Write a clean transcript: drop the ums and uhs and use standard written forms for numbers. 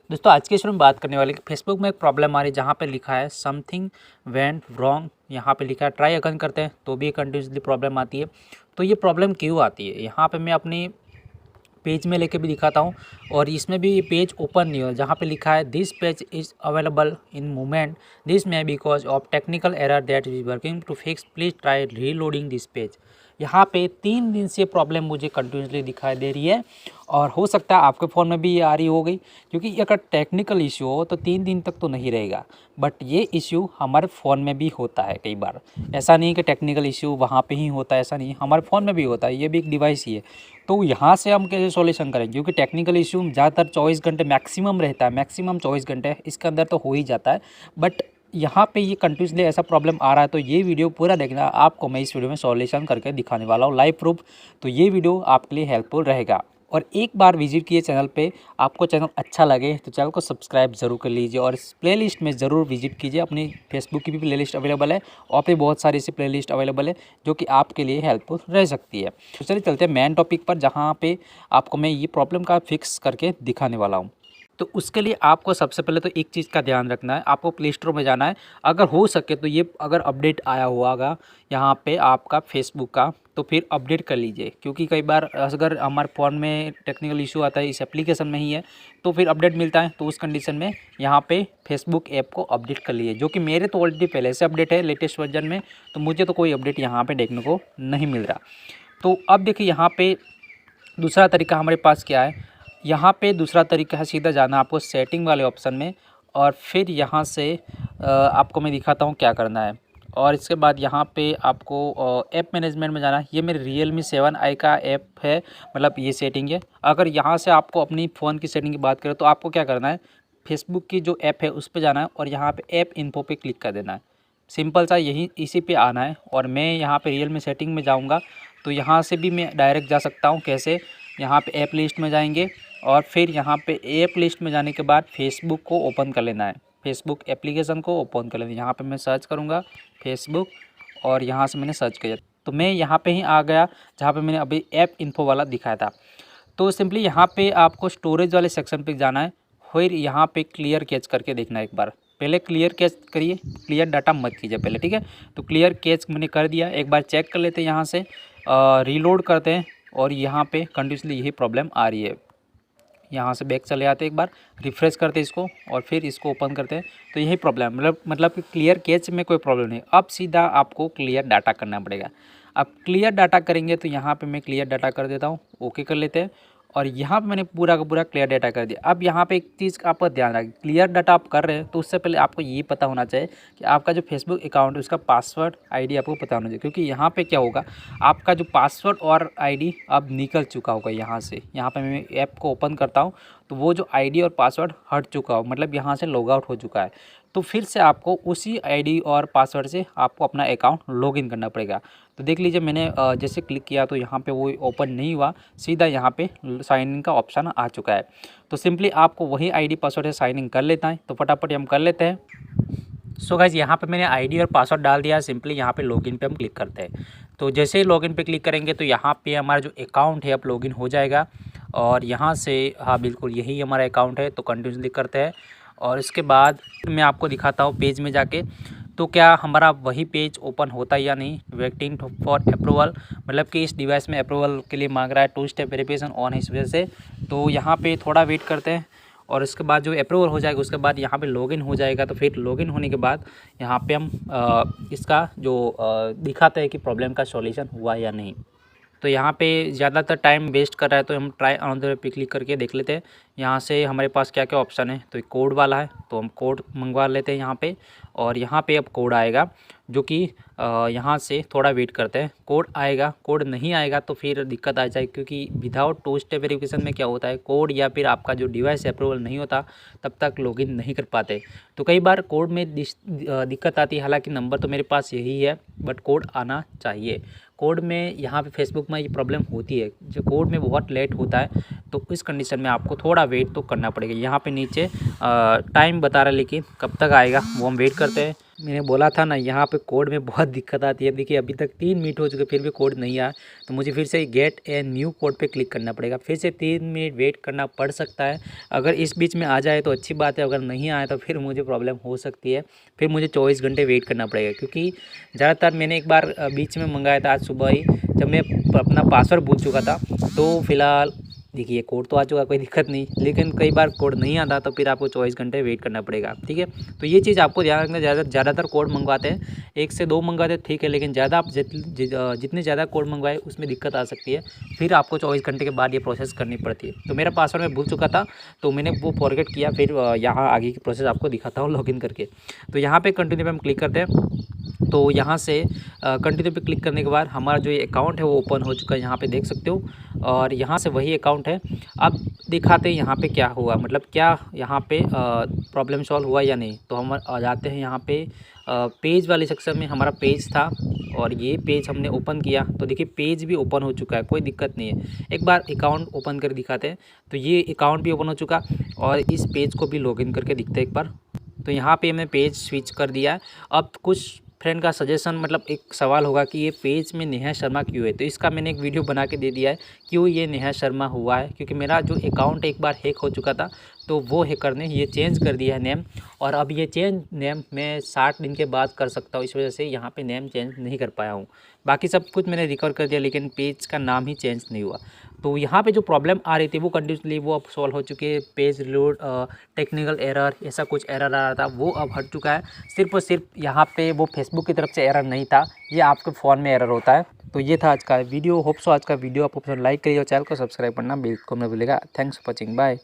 दोस्तों आज के इस में बात करने वाले कि फेसबुक में एक प्रॉब्लम आ रही है जहाँ पे लिखा है समथिंग वेंट रॉन्ग। यहाँ पे लिखा है ट्राई अगेन करते हैं तो भी कंटिन्यूसली प्रॉब्लम आती है। तो ये प्रॉब्लम क्यों आती है, यहाँ पे मैं अपनी पेज में लेके भी दिखाता हूँ और इसमें भी ये पेज ओपन नहीं हो जहाँ पे लिखा है this page is available in moment, this may because of technical error that is working to fix, please try reloading this page. यहाँ पे 3 दिन से प्रॉब्लम मुझे कंटिन्यूसली दिखाई दे रही है और हो सकता है आपके फ़ोन में भी ये आ रही होगी, क्योंकि अगर टेक्निकल इशू हो तो 3 दिन तक तो नहीं रहेगा। बट ये इशू हमारे फ़ोन में भी होता है कई बार। ऐसा नहीं कि टेक्निकल इशू वहाँ पे ही होता है, ऐसा नहीं, हमारे फ़ोन में भी होता है, ये भी एक डिवाइस ही है। तो यहाँ से हम कैसे सॉल्यूशन करेंगे, क्योंकि टेक्निकल इशू ज़्यादातर 24 घंटे मैक्सिमम रहता है, मैक्सिमम 24 घंटे इसके अंदर तो हो ही जाता है। बट यहाँ पे ये कंटिन्यूसली ऐसा प्रॉब्लम आ रहा है, तो ये वीडियो पूरा देखना, आपको मैं इस वीडियो में सॉल्यूशन करके दिखाने वाला हूँ लाइव प्रूफ। तो ये वीडियो आपके लिए हेल्पफुल रहेगा। और एक बार विजिट किए चैनल पे, आपको चैनल अच्छा लगे तो चैनल को सब्सक्राइब ज़रूर कर लीजिए और इस प्लेलिस्ट में ज़रूर विजिट कीजिए। अपनी फेसबुक की भी प्लेलिस्ट अवेलेबल है और पे बहुत सारी ऐसी प्लेलिस्ट अवेलेबल है जो कि आपके लिए हेल्पफुल रह सकती है। तो चलिए चलते हैं मेन टॉपिक पर, जहाँ पे आपको मैं ये प्रॉब्लम का फिक्स करके दिखाने वाला हूँ। तो उसके लिए आपको सबसे पहले तो एक चीज़ का ध्यान रखना है, आपको प्ले स्टोर में जाना है। अगर हो सके तो ये अगर अपडेट आया हुआ यहाँ पे आपका फेसबुक का, तो फिर अपडेट कर लीजिए, क्योंकि कई बार अगर हमारे फ़ोन में टेक्निकल इशू आता है इस एप्लीकेशन में ही है तो फिर अपडेट मिलता है। तो उस कंडीशन में यहाँ पे फेसबुक ऐप को अपडेट कर लीजिए, जो कि मेरे तो ऑलरेडी पहले से अपडेट है लेटेस्ट वर्जन में, तो मुझे तो कोई अपडेट यहाँ पर देखने को नहीं मिल रहा। तो अब देखिए यहाँ पर दूसरा तरीका हमारे पास क्या है। यहाँ पे दूसरा तरीका है सीधा जाना आपको सेटिंग वाले ऑप्शन में और फिर यहाँ से आपको मैं दिखाता हूँ क्या करना है। और इसके बाद यहाँ पे आपको ऐप मैनेजमेंट में जाना है। ये मेरे Realme 7i का ऐप है, मतलब ये सेटिंग है। अगर यहाँ से आपको अपनी फ़ोन की सेटिंग की बात करें तो आपको क्या करना है, फेसबुक की जो ऐप है उस पर जाना है और यहाँ पे ऐप इन्फो पे क्लिक कर देना है। सिंपल सा यही इसी पे आना है और मैं यहाँ पे Realme सेटिंग में जाऊँगा तो यहाँ से भी मैं डायरेक्ट जा सकता हूँ। कैसे, यहाँ पे ऐप लिस्ट में जाएंगे और फिर यहाँ पे ऐप लिस्ट में जाने के बाद फेसबुक को ओपन कर लेना है, फेसबुक एप्लीकेशन को ओपन कर लेना है। यहाँ पे मैं सर्च करूँगा फेसबुक और यहाँ से मैंने सर्च किया तो मैं यहाँ पे ही आ गया जहाँ पे मैंने अभी ऐप इन्फो वाला दिखाया था। तो सिंपली यहाँ पे आपको स्टोरेज वाले सेक्शन पे जाना है, फिर यहाँ पे क्लियर कैच करके देखना है। एक बार पहले क्लियर कैच करिए, क्लियर डाटा मत कीजिए पहले, ठीक है। तो क्लियर कैच मैंने कर दिया, एक बार चेक कर लेते हैं, यहाँ से रीलोड करते हैं और यहाँ पे कंटिन्यूसली यही प्रॉब्लम आ रही है। यहाँ से बैक चले आते हैं, एक बार रिफ़्रेश करते हैं इसको और फिर इसको ओपन करते हैं तो यही प्रॉब्लम, मतलब कि क्लियर कैच में कोई प्रॉब्लम नहीं। अब सीधा आपको क्लियर डाटा करना पड़ेगा। अब क्लियर डाटा करेंगे तो यहाँ पे मैं क्लियर डाटा कर देता हूँ, ओके कर लेते हैं और यहाँ पे मैंने पूरा का पूरा क्लियर डाटा कर दिया। अब यहाँ पे एक चीज़ का आपका ध्यान रखें, क्लियर डाटा आप कर रहे हैं तो उससे पहले आपको ये पता होना चाहिए कि आपका जो फेसबुक अकाउंट है उसका पासवर्ड आईडी आपको पता होना चाहिए, क्योंकि यहाँ पे क्या होगा, आपका जो पासवर्ड और आईडी अब निकल चुका होगा यहाँ से। यहाँ पे मैं ऐप को ओपन करता हूँ तो वो जो आईडी और पासवर्ड हट चुका हो, मतलब यहाँ से लॉग आउट हो चुका है। तो फिर से आपको उसी आईडी और पासवर्ड से आपको अपना अकाउंट लॉगिन करना पड़ेगा। तो देख लीजिए मैंने जैसे क्लिक किया तो यहाँ पे वो ओपन नहीं हुआ, सीधा यहाँ पे साइन इन का ऑप्शन आ चुका है। तो सिंपली आपको वही आईडी पासवर्ड से साइन इन कर लेता है। तो फटाफट हम कर लेते हैं। सो गाइस यहाँ पे मैंने आईडी और पासवर्ड डाल दिया, सिंपली यहाँ पे लॉगिन पे हम क्लिक करते हैं। तो जैसे ही लॉगिन पे क्लिक करेंगे तो यहाँ पे हमारा जो अकाउंट है अब लॉगिन हो जाएगा और यहाँ से हाँ बिल्कुल यही हमारा अकाउंट है। तो कंटिन्यू करते हैं और इसके बाद मैं आपको दिखाता हूँ पेज में जाके तो क्या हमारा वही पेज ओपन होता है या नहीं। वेटिंग फॉर अप्रूवल, मतलब कि इस डिवाइस में अप्रूवल के लिए मांग रहा है, 2 स्टेप वेरिफिकेशन ऑन है इस वजह से। तो यहाँ पे थोड़ा वेट करते हैं और इसके बाद जो अप्रूवल हो जाएगा उसके बाद यहाँ पे लॉगिन हो जाएगा। तो फिर लॉगिन होने के बाद यहाँ पे हम इसका जो दिखाता है कि प्रॉब्लम का सॉल्यूशन हुआ या नहीं। तो यहाँ पे ज़्यादातर टाइम वेस्ट कर रहा है तो हम ट्राई अनदर पे क्लिक करके देख लेते हैं यहाँ से हमारे पास क्या क्या ऑप्शन है। तो कोड वाला है तो हम कोड मंगवा लेते हैं यहाँ पे और यहाँ पे अब कोड आएगा जो कि यहाँ से थोड़ा वेट करते हैं, कोड आएगा। कोड नहीं आएगा तो फिर दिक्कत आ जाए, क्योंकि विदाउट 2 स्टेप वेरिफिकेशन में क्या होता है, कोड या फिर आपका जो डिवाइस अप्रूवल नहीं होता तब तक लॉगिन नहीं कर पाते। तो कई बार कोड में दिक्कत आती है, हालांकि नंबर तो मेरे पास यही है बट कोड आना चाहिए। कोड में यहाँ पे फेसबुक में ये प्रॉब्लम होती है, जो कोड में बहुत लेट होता है। तो इस कंडीशन में आपको थोड़ा वेट तो करना पड़ेगा। यहाँ पे नीचे टाइम बता रहा है लेकिन कब तक आएगा वो हम वेट करते हैं। मैंने बोला था ना यहाँ पे कोड में बहुत दिक्कत आती है। देखिए अभी तक 3 मिनट हो चुके फिर भी कोड नहीं आया, तो मुझे फिर से गेट ए न्यू कोड पे क्लिक करना पड़ेगा। फिर से 3 मिनट वेट करना पड़ सकता है। अगर इस बीच में आ जाए तो अच्छी बात है, अगर नहीं आया तो फिर मुझे प्रॉब्लम हो सकती है, फिर मुझे 24 घंटे वेट करना पड़ेगा। क्योंकि ज़्यादातर मैंने एक बार बीच में मंगाया था आज सुबह ही, जब मैं अपना पासवर्ड भूल चुका था। तो फिलहाल देखिए कोड तो आ चुका, कोई दिक्कत नहीं, लेकिन कई बार कोड नहीं आता तो फिर आपको 24 घंटे वेट करना पड़ेगा। ठीक है, तो ये चीज़ आपको ध्यान रखना। ज़्यादातर कोड मंगवाते हैं 1 से 2 मंगवाते हैं, ठीक है, लेकिन ज़्यादा आप जितने ज़्यादा कोड मंगवाए उसमें दिक्कत आ सकती है, फिर आपको 24 घंटे के बाद ये प्रोसेस करनी पड़ती है। तो मेरा पासवर्ड मैं भूल चुका था, तो मैंने वो फॉरगेट किया। फिर यहाँ आगे की प्रोसेस आपको दिखाता हूँ लॉगिन करके। तो यहाँ पर कंटिन्यू पे हम क्लिक करते हैं। तो यहाँ से कंटिन्यू पे क्लिक करने के बाद हमारा जो ये अकाउंट है वो ओपन हो चुका है, यहाँ पे देख सकते हो। और यहाँ से वही अकाउंट है। अब दिखाते हैं यहाँ पे क्या हुआ, मतलब क्या यहाँ पे प्रॉब्लम सॉल्व हुआ या नहीं। तो हम आ जाते हैं यहाँ पे पेज वाले सेक्शन में। हमारा पेज था और ये पेज हमने ओपन किया, तो देखिए पेज भी ओपन हो चुका है, कोई दिक्कत नहीं है। एक बार अकाउंट ओपन कर दिखाते हैं। तो ये अकाउंट भी ओपन हो चुका और इस पेज को भी लॉगिन करके दिखते हैं एक बार। तो यहाँ पे मैं पेज स्विच कर दिया है। अब कुछ फ्रेंड का सजेशन, मतलब एक सवाल होगा कि ये पेज में नेहा शर्मा क्यों है, तो इसका मैंने एक वीडियो बना के दे दिया है क्यों ये नेहा शर्मा हुआ है। क्योंकि मेरा जो अकाउंट एक बार हैक हो चुका था, तो वो हैकर ने ये चेंज कर दिया है नेम, और अब ये चेंज नेम मैं 60 दिन के बाद कर सकता हूँ। इस वजह से यहाँ पे नेम चेंज नहीं कर पाया हूँ। बाकी सब कुछ मैंने रिकवर कर दिया, लेकिन पेज का नाम ही चेंज नहीं हुआ। तो यहाँ पे जो प्रॉब्लम आ रही थी वो कंटिन्यूसली वो अब सॉल्व हो चुकी है। पेज रिलोड, टेक्निकल एरर, ऐसा कुछ एरर आ रहा था, वो अब हट चुका है। सिर्फ और सिर्फ यहाँ पे वो फेसबुक की तरफ से एरर नहीं था, ये आपके फ़ोन में एरर होता है। तो ये था आज का वीडियो। होप सो आज का वीडियो आपको पसंद, लाइक करिए और चैनल को सब्सक्राइब करना बिल्कुल मत भूलिएगा। Thanks for watching, bye.